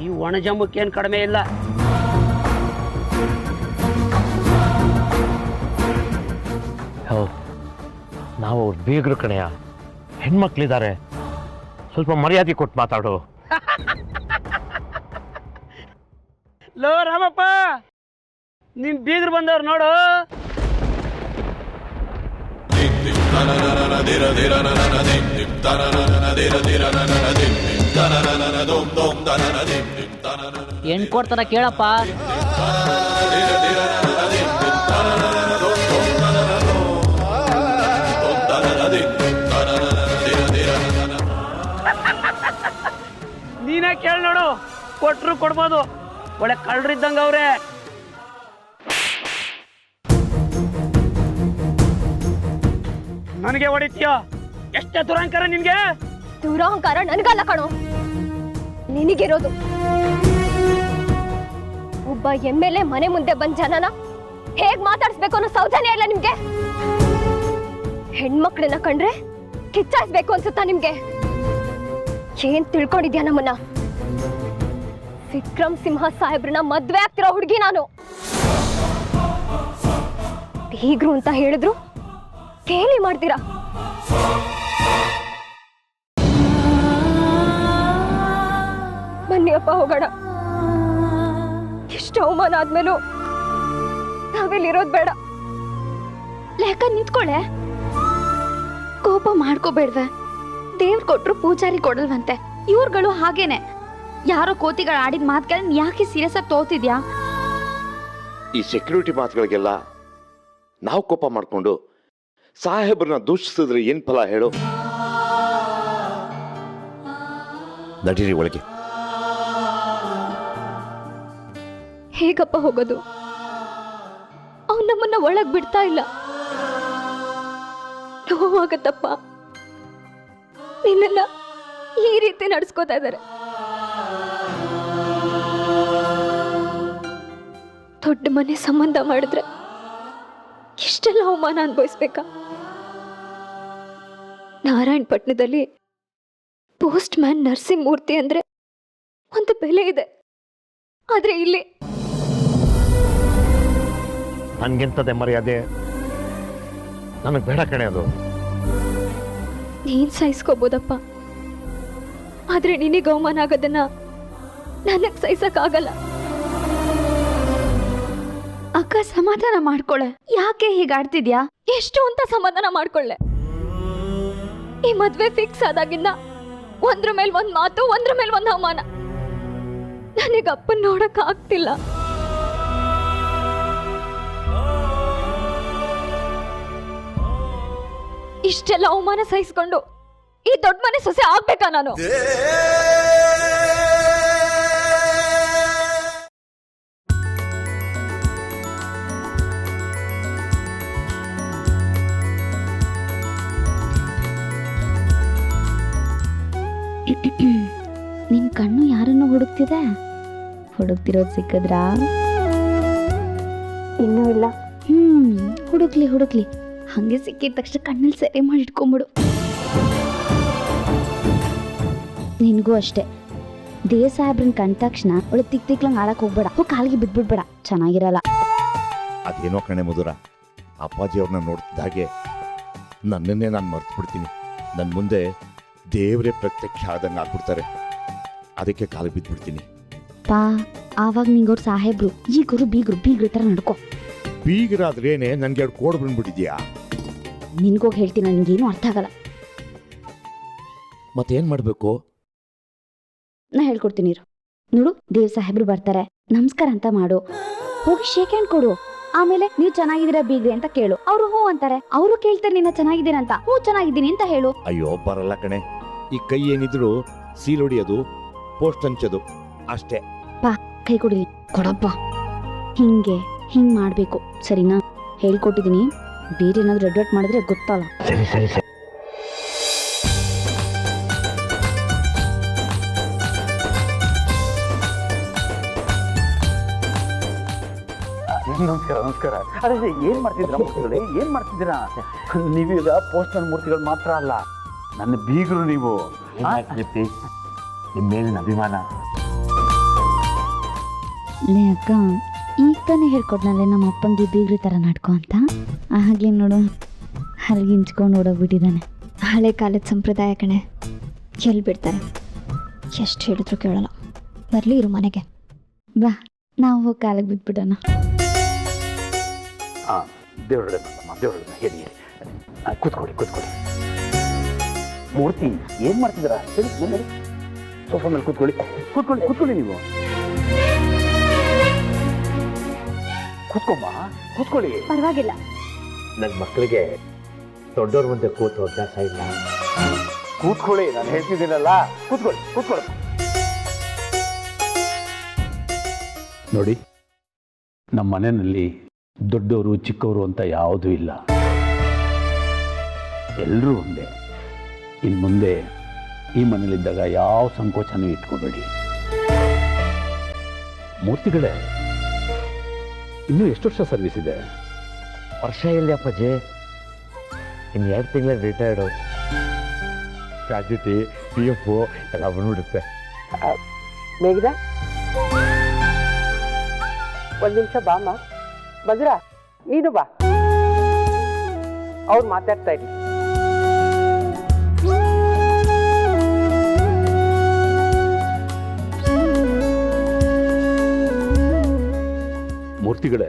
ಈ ಒಣಜಂಬಕ್ಕೇನು ಕಡಿಮೆ ಇಲ್ಲ. ನಾವು ಅವ್ರ ಬೀಗರು ಕಣೆಯ, ಹೆಣ್ಮಕ್ಳಿದ್ದಾರೆ, ಸ್ವಲ್ಪ ಮರ್ಯಾದೆ ಕೊಟ್ಟು ಮಾತಾಡು. ಲೋ ರಾಮಪ್ಪ, ನಿನ್ ಬೀಗರು ಬಂದವ್ರು ನೋಡು. ಹೆಣ್ ಕೊಡ್ತಾರ ಕೇಳಪ್ಪ. ನೀನೇ ಕೇಳಿ ನೋಡು, ಕೊಟ್ರು ಕೊಡ್ಬೋದು. ಒಳ್ಳೆ ಕಳ್ರಿದ್ದಂಗ ಅವ್ರೆ. ನನಗೆ ಹೊಡಿತೀಯ? ಎಷ್ಟೇ ದುರಹಂಕಾರ ನಿನ್ಗೆ? ದುರಹಂಕಾರ ನನಗಲ್ಲ ಕಣೋ, ನಿನಗಿರೋದು. ಒಬ್ಬ MLA ಮನೆ ಮುಂದೆ ಬಂದ್ ಜನನ ಹೇಗ್ ಮಾತಾಡಿಸ್ಬೇಕು ಅನ್ನೋ ಸೌಜನ್ಯ ಇಲ್ಲ ನಿಮ್ಗೆ. ಹೆಣ್ಮಕ್ಳನ್ನ ಕಂಡ್ರೆ ಕಿಚ್ಚಾಯಿಸ್ಬೇಕು ಅನ್ಸುತ್ತಾ ನಿಮ್ಗೆ? ಏನ್ ತಿಳ್ಕೊಂಡಿದ್ಯಾ ನಮ್ಮನ್ನ? ವಿಕ್ರಮ್ ಸಿಂಹ ಸಾಹೇಬ್ರನ್ನ ಮದ್ವೆ ಆಗ್ತಿರೋ ಹುಡುಗಿ ನಾನು. ಬೀಗ್ರು ಅಂತ ಹೇಳಿದ್ರು ಕೇಳಿ ಮಾಡ್ತೀರಾ? ಬನ್ನಿ ಅಪ್ಪ ಹೋಗೋಣ. ಎಷ್ಟು ಅವಮಾನ ಆದ್ಮೇಲೂ ನಾವಿಲ್ಲಿರೋದ್ ಬೇಡ. ಲೆಕ್ಕ ನಿಂತ್ಕೊಳ್ಳೆ. ಕೋಪ ಮಾಡ್ಕೋಬೇಡ್ವೆ. ದೇವ್ರು ಕೊಟ್ರು ಪೂಜಾರಿ ಕೊಡಲ್ವಂತೆ. ಇವ್ರುಗಳು ಹಾಗೇನೆ. ಯಾರೋ ಕೋತಿಗಳು ಆಡಿದ ಮಾತುಗಳನ್ನ ಯಾಕೆ ಸೀರಿಯಸ್ ಆಗಿ ತೋತಿದ್ಯಾ? ಈ ಸೆಕ್ಯೂರಿಟಿ ಮಾತುಗಳಿಗೆಲ್ಲ ನಾವು ಕೋಪ ಮಾಡ್ಕೊಂಡು ಸಾಹೇಬ್ರನ್ನ ದೂಷಿಸಿದ್ರೆ ಏನ್ ಫಲ ಹೇಳು? ನಡೀರಿ ಒಳಗೆ. ಹೇಗಪ್ಪ ಹೋಗೋದು? ಅವ್ನು ನಮ್ಮನ್ನ ಒಳಗ್ ಬಿಡ್ತಾ ಇಲ್ಲ. ನೋವಾಗತ್ತಪ್ಪ. ನಿನ್ನ ಈ ರೀತಿ ನಡ್ಸ್ಕೋತಾ ಇದ್ದಾರೆ. ದೊಡ್ಡ ಮನೆ ಸಂಬಂಧ ಮಾಡಿದ್ರೆ ಇಷ್ಟೆಲ್ಲ ಅವಮಾನ ಅನುಭವಿಸ್ಬೇಕಾ? ನಾರಾಯಣಪಟ್ಟಣದಲ್ಲಿ ಪೋಸ್ಟ್ ಮ್ಯಾನ್ ನರಸಿಂಹಮೂರ್ತಿ ಅಂದ್ರೆ ಒಂದು ಬೆಲೆ ಇದೆ. ಆದ್ರೆ ಇಲ್ಲಿ ನನ್ಗೆಂತದೆ ಮರ್ಯಾದೆ? ನನಗೆ ಬೇಡ ಕಣೆ ಅದು. ನೀನ್ ಸಹಿಸ್ಕೋಬೋದಪ್ಪ, ಆದ್ರೆ ನಿನಗೆ ಅವಮಾನ ಆಗೋದನ್ನ ನನಗ್ ಸಹಿಸಕ್ಕಾಗಲ್ಲ. ಅಕ್ಕ ಸಮಾಧಾನ ಮಾಡ್ಕೊಳೆ. ಯಾಕೆ ಹೀಗಾಡ್ತಿದ್ಯಾ? ಎಷ್ಟು ಅಂತ ಸಮಾಧಾನ ಮಾಡ್ಕೊಳ್ಳೆ? ಈ ಮದ್ವೆ ಫಿಕ್ಸ್ ಆದಾಗಿಂದ ಒಂದ್ರ ಮೇಲ್ ಒಂದ್ ಮಾತು, ಒಂದ್ರ ಮೇಲ್ ಒಂದ್ ಅವಮಾನ. ನನಗೆ ಅಪ್ಪನ್ ನೋಡಕ್ ಆಗ್ತಿಲ್ಲ. ಇಷ್ಟೆಲ್ಲ ಅವಮಾನ ಸಹಿಸ್ಕೊಂಡು ಈ ದೊಡ್ಡ ಮನೆ ಸೊಸೆ ಆಗ್ಬೇಕಾ ನಾನು? ನಿನ್ ಕಣ್ಣು ಯಾರನ್ನು ಹುಡುಕ್ತಿದೆ? ಹುಡುಕ್ತಿರೋದು ಸಿಕ್ಕದ್ರಾ? ಇನ್ನೂ ಇಲ್ಲ. ಹುಡುಕ್ಲಿ ಹುಡುಕ್ಲಿ. ಹಂಗೆ ಸಿಕ್ಕಿದ ತಕ್ಷಣ ಕಣ್ಣಲ್ಲಿ ಸೆರೆ ಮಾಡಿ ಇಟ್ಕೊಂಬಿಡು. ನಿನ್ಗೂ ಅಷ್ಟೇ. ದೇವ್ ಸಾಹೇಬ್ರನ್ ಕಂಡ ತಕ್ಷಣ ಒಳ್ಳೆ ತಿಕ್ಲಂಗ್ ಆಡಕ್ ಹೋಗ್ಬೇಡ. ಹೋಗಿ ಕಾಲಿಗೆ ಬಿದ್ಬಿಡ್ಬೇಡ, ಚೆನ್ನಾಗಿರಲ್ಲ. ಅದೇನೋ ಕಣೆ ಮಧುರ, ಅಪ್ಪಾಜಿ ಅವ್ರನ್ನ ನೋಡ್ತಿದ್ದ ಹಾಗೆ ನನ್ನನ್ನೇ ನಾನು ಮರ್ತು ಬಿಡ್ತೀನಿ. ನನ್ನ ಮುಂದೆ ದೇವರೇ ಪ್ರತ್ಯಕ್ಷ ಆದಂಗೆ ಆಗ್ಬಿಡ್ತಾರೆ. ಅದಕ್ಕೆ ಕಾಲು ಬಿದ್ದುಬಿಡ್ತೀನಿ. ಪಾ, ಆವಾಗ ನಿಂಗವ್ರು ಸಾಹೇಬ್ರು, ಈಗವ್ರು ಬೀಗ್ರು ತರ ನಡ್ಕೋ. ಬೀಗರಾದ್ರೇನೆ ನನ್ಗೆ 2 ಕೋಡ್ ಬಂದ್ಬಿಟ್ಟಿದ್ಯಾ? ನಿನ್ಗೋಗಿ ಹೇಳ್ತೀನಿ, ನನ್ಗೇನು ಅರ್ಥ ಆಗಲ್ಲ. ಮತ್ತೇನ್ ಮಾಡ್ಬೇಕು? ನಾ ಹೇಳ್ಕೊಡ್ತೀನಿ ಇರು. ನೋಡು, ದೇವ್ ಸಾಹೇಬ್ರು ಬರ್ತಾರೆ, ನಮಸ್ಕಾರ ಅಂತ ಮಾಡು. ಹೋಗಿ ಶೇಕ್ ಹ್ಯಾಂಡ್ ಕೊಡು. ಆಮೇಲೆ ನೀವು ಚೆನ್ನಾಗಿದ್ದೀರಾ ಬೀಗ್ರಿ ಅಂತ ಕೇಳು. ಅವ್ರು ಹೂ ಅಂತಾರೆ. ಅವರು ಕೇಳ್ತಾರೆ ನಿನ್ನ ಚೆನ್ನಾಗಿದ್ದೀರಾ ಅಂತ. ಹೂ ಚೆನ್ನಾಗಿದ್ದೀನಿ ಅಂತ ಹೇಳು. ಅಯ್ಯೋ ಬರಲ್ಲ ಕಣೆ. ಈ ಕೈ ಏನಿದ್ರು ಸೀಲ್ ಹೊಡಿಯೋದು, ಪೋಸ್ಟ್ ಹಂಚೋದು ಅಷ್ಟೇ. ಪಾ, ಕೈ ಕೊಡಿ. ಕೊಡಪ್ಪ. ಹಿಂಗ್ ಮಾಡ್ಬೇಕು, ಸರಿನಾ? ಹೇಳ್ಕೊಟ್ಟಿದೀನಿ. ಬೇರೆ ಏನಾದ್ರು ರೆಡ್ ಮಾಡಿದ್ರೆ ಗೊತ್ತಲ್ಲ. ಸರಿ ಸರಿ ಸರಿ. ನಮಸ್ಕಾರ ನಮಸ್ಕಾರ. ಅದೇ ಏನ್ ಮಾಡ್ತಿದ್ದೀರಾ ಮೂರ್ತಿಗಳೇ? ಏನ್ ಮಾಡ್ತಿದ್ದೀರಾ? ನೀವೀಗ ಪೋಸ್ಟಲ್ ಮೂರ್ತಿಗಳು ಮಾತ್ರ ಅಲ್ಲ, ನನ್ನ ಬೀಗರು ನೀವು. ನಿಮ್ಮ ಮೇಲಿನ ಅಭಿಮಾನ ಲೇ ಅಕ್ಕ ಈಗ ತಾನೇ ಹೇಳ್ಕೊಟ್ನಲ್ಲೇ ನಮ್ಮ ಅಪ್ಪಂಗೆ ಬೀಗ್ರ ಥರ ನಾಡ್ಕೊ ಅಂತ ಹಾಗೆ ನೋಡು ಹಲ್ಗಿಂಚ್ಕೊಂಡು ಓಡೋಗ್ಬಿಟ್ಟಿದ್ದಾನೆ. ಹಳೆ ಕಾಲದ ಸಂಪ್ರದಾಯ ಕಣೆ, ಎಲ್ಲಿ ಬಿಡ್ತಾರೆ, ಎಷ್ಟು ಹೇಳಿದ್ರು ಕೇಳಲ್ಲ. ಬರಲಿ ಇರು ಮನೆಗೆ. ಬಾ ನಾವು ಹೋಗಿ ಕಾಲಿಗೆ ಬಿದ್ಬಿಡೋಣ. ಹಾಂ, ದೇವ್ರೊಳ್ಳೆ ದೇವ್ರೊಳ್ಳೆ ಹೇಳಿ ಕೂತ್ಕೊಳ್ಳಿ ಕೂತ್ಕೊಳ್ಳಿ. ಮೂರ್ತಿ ಏನು ಮಾಡ್ತಿದ್ದೀರಾ? ಹೇಳಿ ಮೇಲೆ ಸೋಫಾ ಮೇಲೆ ಕೂತ್ಕೊಳ್ಳಿ ಕೂತ್ಕೊಳ್ಳಿ ಕೂತ್ಕೊಳ್ಳಿ. ನೀವು ಕೂತ್ಕೊಮ್ಮ, ಕೂತ್ಕೊಳ್ಳಿ. ಪರವಾಗಿಲ್ಲ. ನನ್ನ ಮಕ್ಕಳಿಗೆ ದೊಡ್ಡವ್ರ ಮುಂದೆ ಕೂತು ಅಭ್ಯಾಸ ಇಲ್ಲ. ಕೂತ್ಕೊಳ್ಳಿ, ನಾನು ಹೇಳ್ತಿದ್ದೀನಲ್ಲ, ಕೂತ್ಕೊಳ್ಳಿ ಕೂತ್ಕೊಳ್ಳಿ. ನೋಡಿ, ನಮ್ಮ ಮನೆಯಲ್ಲಿ ದೊಡ್ಡವರು ಚಿಕ್ಕವರು ಅಂತ ಯಾವುದೂ ಇಲ್ಲ, ಎಲ್ಲರೂ ಒಂದೇ. ಇನ್ನು ಮುಂದೆ ಈ ಮನೇಲಿದ್ದಾಗ ಯಾವ ಸಂಕೋಚನೂ ಇಟ್ಕೋಬೇಡಿ. ಮೂರ್ತಿಗಳೇ, ಇನ್ನೂ ಎಷ್ಟು ವರ್ಷ ಸರ್ವಿಸ್ ಇದೆ? ವರ್ಷ ಎಲ್ಲಿ ಅಪ್ಪಾಜಿ, ಇನ್ನು 2 ತಿಂಗಳ ರಿಟೈರ್ಡು. ಗ್ರಾಜ್ಯುಟಿ PF ಎಲ್ಲ ಬಂದ್ಬಿಡುತ್ತೆ. ಮೇಘದ ಒಂದು ನಿಮಿಷ ಬಾಮ್ಮ. ಭದ್ರಾ ನೀನು ಬಾ, ಅವ್ರು ಮಾತಾಡ್ತಾ ಇದ್ವಿ. ಮೂರ್ತಿಗಳೇ,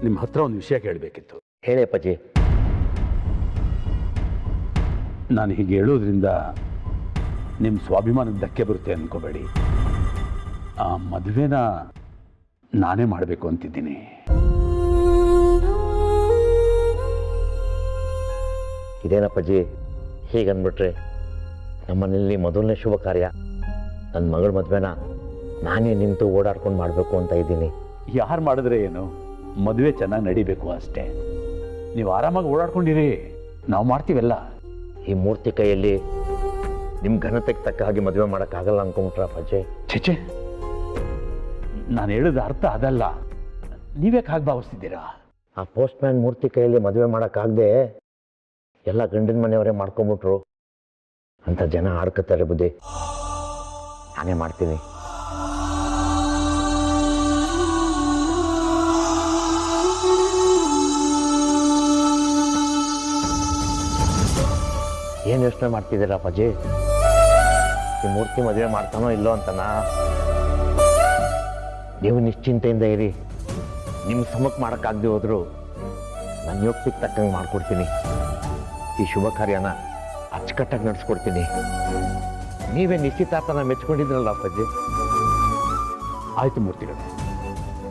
ನಿಮ್ಮ ಹತ್ರ ಒಂದು ವಿಷಯ ಕೇಳಬೇಕಿತ್ತು. ಹೇಳಿ ಅಪ್ಪಾಜಿ. ನಾನು ಹೀಗೆ ಹೇಳೋದ್ರಿಂದ ನಿಮ್ಮ ಸ್ವಾಭಿಮಾನಕ್ಕೆ ಧಕ್ಕೆ ಬರುತ್ತೆ ಅಂದ್ಕೋಬೇಡಿ. ಆ ಮದುವೆನ ನಾನೇ ಮಾಡಬೇಕು ಅಂತಿದ್ದೀನಿ. ಇದೇನಪ್ಪಾಜಿ ಹೀಗನ್ಬಿಟ್ರೆ? ನಮ್ಮನೇಲಿ ಮೊದಲನೇ ಶುಭ ಕಾರ್ಯ, ನನ್ನ ಮಗಳ ಮದುವೆನ ನಾನೇ ನಿಂತು ಓಡಾಡ್ಕೊಂಡು ಮಾಡಬೇಕು ಅಂತ ಇದ್ದೀನಿ. ಯಾರು ಮಾಡಿದ್ರೆ ಏನು, ಮದುವೆ ಚೆನ್ನಾಗಿ ನಡಿಬೇಕು ಅಷ್ಟೇ. ನೀವು ಆರಾಮಾಗಿ ಓಡಾಡ್ಕೊಂಡಿರಿ, ನಾವು ಮಾಡ್ತೀವೆಲ್ಲ. ಈ ಮೂರ್ತಿ ಕೈಯಲ್ಲಿ ನಿಮ್ಮ ಘನತೆಗೆ ತಕ್ಕ ಹಾಗೆ ಮದುವೆ ಮಾಡೋಕ್ಕಾಗಲ್ಲ ಅನ್ಕೊಂಬಿಟ್ರ ಅಪ್ಪಾಜಿ? ಛೆ, ನಾನು ಹೇಳಿದ ಅರ್ಥ ಅದಲ್ಲ. ನೀವ್ಯಾಕೆ ಹಾಗೆ ಭಾವಿಸ್ತಿದ್ದೀರಾ? ಆ ಪೋಸ್ಟ್ ಮ್ಯಾನ್ ಮೂರ್ತಿ ಕೈಯಲ್ಲಿ ಮದುವೆ ಮಾಡೋಕ್ಕಾಗದೆ ಎಲ್ಲ ಗಂಡಿನ ಮನೆಯವರೇ ಮಾಡ್ಕೊಂಬಿಟ್ರು ಅಂತ ಜನ ಆಡ್ಕೊತಾರೆ ಬುದ್ಧಿ. ನಾನೇ ಮಾಡ್ತೀನಿ. ಏನು ಯೋಚನೆ ಮಾಡ್ತಿದ್ದೀರಾ ಅಪ್ಪಾಜಿ? ಈ ಮೂರ್ತಿ ಮದುವೆ ಮಾಡ್ತಾನೋ ಇಲ್ಲೋ ಅಂತನಾ? ನೀವು ನಿಶ್ಚಿಂತೆಯಿಂದ ಇರಿ. ನಿಮ್ಮ ಸಮಕ್ಕೆ ಮಾಡೋಕ್ಕಾಗದೆ ಹೋದ್ರು ನನ್ನ ಯೋಗ್ಯಕ್ಕೆ ತಕ್ಕಂಗೆ ಮಾಡ್ಕೊಡ್ತೀನಿ. ಈ ಶುಭ ಕಾರ್ಯನ ಅಚ್ಚುಕಟ್ಟಾಗಿ ನಡೆಸ್ಕೊಡ್ತೀನಿ. ನೀವೇ ನಿಶ್ಚಿತಾರ್ಥನ ಮೆಚ್ಕೊಂಡಿದ್ರಲ್ಲ ಅಪ್ಪಾಜಿ. ಆಯಿತು ಮೂರ್ತಿಗಳು,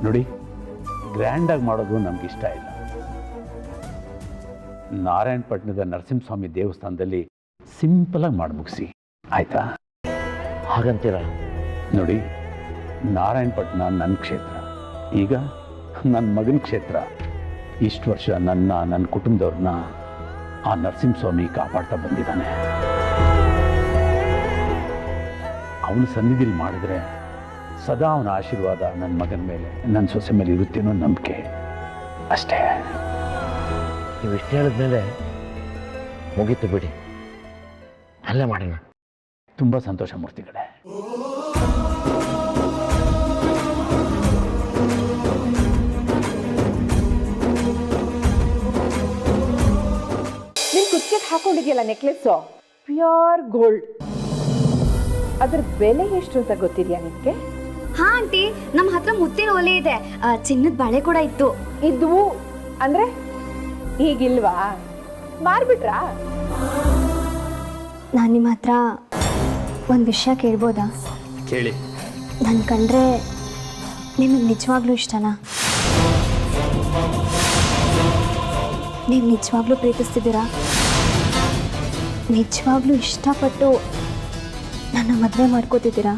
ನೋಡಿ, ಗ್ರ್ಯಾಂಡಾಗಿ ಮಾಡೋದು ನಮ್ಗೆ ಇಷ್ಟ ಇಲ್ಲ. ನಾರಾಯಣಪಟ್ಟಣದ ನರಸಿಂಹಸ್ವಾಮಿ ದೇವಸ್ಥಾನದಲ್ಲಿ ಸಿಂಪಲಾಗಿ ಮಾಡಿ ಮುಗಿಸಿ, ಆಯ್ತಾ? ಹಾಗಂತೀರಾ? ನೋಡಿ, ನಾರಾಯಣಪಟ್ಟಣ ನನ್ನ ಕ್ಷೇತ್ರ, ಈಗ ನನ್ನ ಮಗನ ಕ್ಷೇತ್ರ. ಇಷ್ಟು ವರ್ಷ ನನ್ನ ಕುಟುಂಬದವ್ರನ್ನ ಆ ನರಸಿಂಹಸ್ವಾಮಿ ಕಾಪಾಡ್ತಾ ಬಂದಿದ್ದಾನೆ. ಅವನ ಸನ್ನಿಧಿಲಿ ಮಾಡಿದ್ರೆ ಸದಾ ಅವನ ಆಶೀರ್ವಾದ ನನ್ನ ಮಗನ ಮೇಲೆ, ನನ್ನ ಸೊಸೆ ಮೇಲೆ ಇರುತ್ತೇನೋ ನಂಬಿಕೆ ಅಷ್ಟೇ. ನೀವು ಇಷ್ಟು ಹೇಳಿದ್ಮೇಲೆ ಮುಗೀತು ಬಿಡಿ, ಅಲ್ಲೇ ಮಾಡೋಣ. ತುಂಬ ಸಂತೋಷ ಮೂರ್ತಿಗಳೇ. ನಿನ್ ಕುತ್ತಿಗೆಗೆ ಹಾಕೊಂಡಿದ್ಯಲ್ಲ ನೆಕ್ಲೆಸ್ಸು, ಪ್ಯೂರ್ ಗೋಲ್ಡ್. ಅದ್ರ ಬೆಲೆ ಎಷ್ಟು ಅಂತ ಗೊತ್ತಿದ್ಯಾ ನಿನ್ಗೆ? ಹಾ ಆಂಟಿ, ನಮ್ಮ ಹತ್ರ ಮುತ್ತಿನ ಒಲೆ ಇದೆ, ಚಿನ್ನದ ಬಳೆ ಕೂಡ ಇತ್ತು. ಇದ್ವು ಅಂದ್ರೆ ಈಗಿಲ್ವಾ? ಮಾರ್ಬಿಟ್ರಾ? ನಾನು ನಿಮ್ಮ ಹತ್ರ ಒಂದು ವಿಷಯ ಕೇಳ್ಬೋದಾ? ಕೇಳಿ. ನನ್ನ ಕಂಡ್ರೆ ನಿಮಗೆ ನಿಜವಾಗ್ಲೂ ಇಷ್ಟನಾ? ನೀವು ನಿಜವಾಗ್ಲೂ ಪ್ರೀತಿಸ್ತಿದ್ದೀರಾ? ನಿಜವಾಗ್ಲೂ ಇಷ್ಟಪಟ್ಟು ನನ್ನ ಮದುವೆ ಮಾಡ್ಕೋತಿದ್ದೀರಾ?